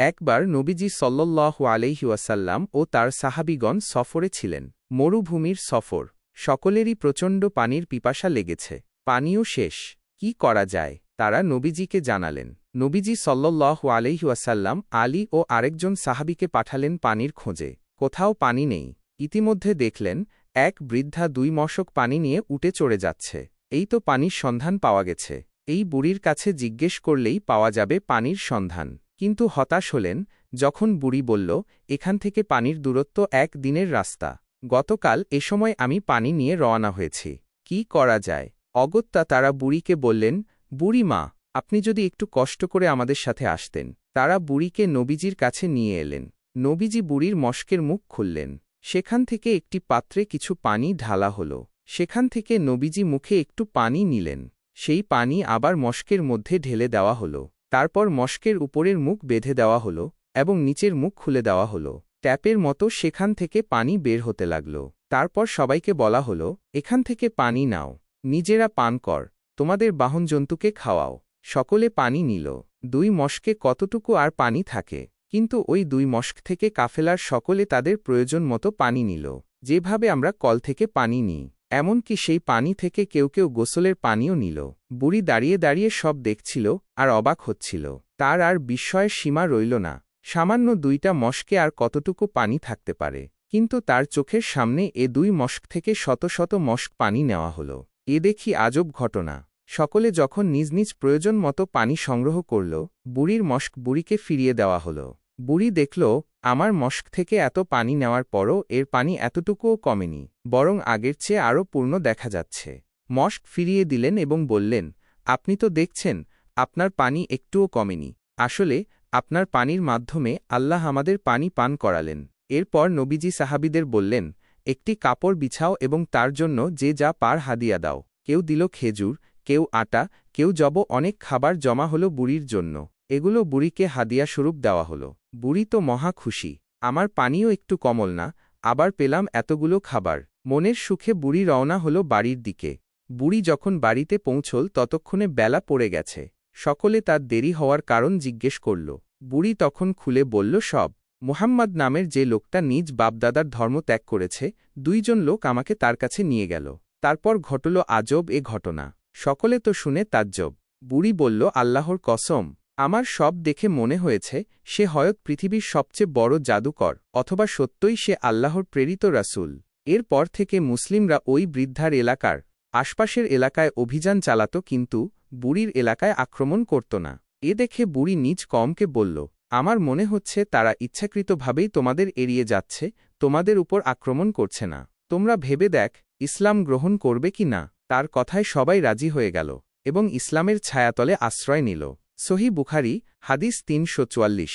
একবার নবীজি সাল্লাল্লাহু আলাইহি ওয়াসাল্লাম ও তার সাহাবীগণ সফরে ছিলেন। মরুভূমির সফর, সকলেরই প্রচণ্ড পানির পিপাসা লেগেছে। পানিও শেষ। কি করা যায়, তারা নবীজিকে জানালেন। নবীজি সাল্লাল্লাহু আলাইহি ওয়াসাল্লাম আলী ও আরেকজন সাহাবীকে পাঠালেন পানির খোঁজে। কোথাও পানি নেই। ইতিমধ্যে দেখলেন এক বৃদ্ধা 2 মশক পানি নিয়ে উটে চড়ে যাচ্ছে। এই তো পানির সন্ধান পাওয়া গেছে। এই বুড়ির কাছে জিজ্ঞেস করলেই পাওয়া যাবে পানির সন্ধান। কিন্তু হতাশ হলেন যখন বুড়ি বলল, এখান থেকে পানির দূরত্ব 1 দিনের রাস্তা। গতকাল এ সময় আমি পানি নিয়ে রওনা হয়েছি। কি করা যায়? অগত্যা তারা বুড়িকে বললেন, বুড়ি মা, আপনি যদি একটু কষ্ট করে আমাদের সাথে আসতেন। তারা বুড়িকে নবীজির কাছে নিয়ে এলেন। নবীজি বুড়ির মশকের মুখ খুললেন। সেখান থেকে একটি পাত্রে কিছু পানি ঢালা হল। সেখান থেকে নবীজি মুখে একটু পানি নিলেন। সেই পানি আবার মশকের মধ্যে ঢেলে দেওয়া হল। তারপর মশকের উপরের মুখ বেঁধে দেওয়া হল এবং নিচের মুখ খুলে দেওয়া হল। ট্যাপের মতো সেখান থেকে পানি বের হতে লাগল। তারপর সবাইকে বলা হল, এখান থেকে পানি নাও, নিজেরা পান কর, তোমাদের বাহন জন্তুকে খাওয়াও। সকলে পানি নিল। 2 মশকে কতটুকু আর পানি থাকে, কিন্তু ওই 2 মশক থেকে কাফেলার সকলে তাদের প্রয়োজন মতো পানি নিল। যেভাবে আমরা কল থেকে পানি নিই, এমনকি সেই পানি থেকে কেউ কেউ গোসলের পানিও নিল। বুড়ি দাঁড়িয়ে দাঁড়িয়ে সব দেখছিল আর অবাক হচ্ছিল। তার আর বিস্ময়ের সীমা রইল না। সামান্য 2টা মশকে আর কতটুকু পানি থাকতে পারে, কিন্তু তার চোখের সামনে এ 2 মশক থেকে শত শত মশক পানি নেওয়া হল। এ দেখি আজব ঘটনা। সকলে যখন নিজ নিজ প্রয়োজন মতো পানি সংগ্রহ করল, বুড়ির মশক বুড়িকে ফিরিয়ে দেওয়া হল। বুড়ি দেখল, আমার মশক থেকে এত পানি নেওয়ার পরও এর পানি এতটুকুও কমেনি, বরং আগের চেয়ে আরও পূর্ণ দেখা যাচ্ছে। মশক ফিরিয়ে দিলেন এবং বললেন, আপনি তো দেখছেন আপনার পানি একটুও কমেনি। আসলে আপনার পানির মাধ্যমে আল্লাহ আমাদের পানি পান করালেন। এরপর নবীজি সাহাবীদের বললেন, একটি কাপড় বিছাও এবং তার জন্য যে যা পার হাদিয়া দাও। কেউ দিল খেজুর, কেউ আটা, কেউ যব। অনেক খাবার জমা হল বুড়ির জন্য। এগুলো বুড়িকে হাদিয়া স্বরূপ দেওয়া হল। বুড়ি তো মহা খুশি। আমার পানিও একটু কমল না, আবার পেলাম এতগুলো খাবার। মনের সুখে বুড়ি রওনা হল বাড়ির দিকে। বুড়ি যখন বাড়িতে পৌঁছল ততক্ষণে বেলা পড়ে গেছে। সকলে তার দেরি হওয়ার কারণ জিজ্ঞেস করল। বুড়ি তখন খুলে বলল সব। মুহাম্মদ নামের যে লোকটা নিজ বাপদাদার ধর্ম ত্যাগ করেছে, 2 জন লোক আমাকে তার কাছে নিয়ে গেল। তারপর ঘটল আজব এ ঘটনা। সকলে তো শুনে তাজ্জব। বুড়ি বলল, আল্লাহর কসম, আমার সব দেখে মনে হয়েছে সে হয়ত পৃথিবীর সবচেয়ে বড় জাদুকর, অথবা সত্যই সে আল্লাহর প্রেরিত রাসূল। এরপর থেকে মুসলিমরা ওই বৃদ্ধার এলাকার আশপাশের এলাকায় অভিযান চালাত, কিন্তু বুড়ির এলাকায় আক্রমণ করত না। এ দেখে বুড়ি নিজ কওমকে বলল, আমার মনে হচ্ছে তারা ইচ্ছাকৃতভাবেই তোমাদের এড়িয়ে যাচ্ছে, তোমাদের উপর আক্রমণ করছে না। তোমরা ভেবে দেখ ইসলাম গ্রহণ করবে কি না। তার কথায় সবাই রাজি হয়ে গেল এবং ইসলামের ছায়াতলে আশ্রয় নিল। সহিহ বুখারী, হাদিস 344।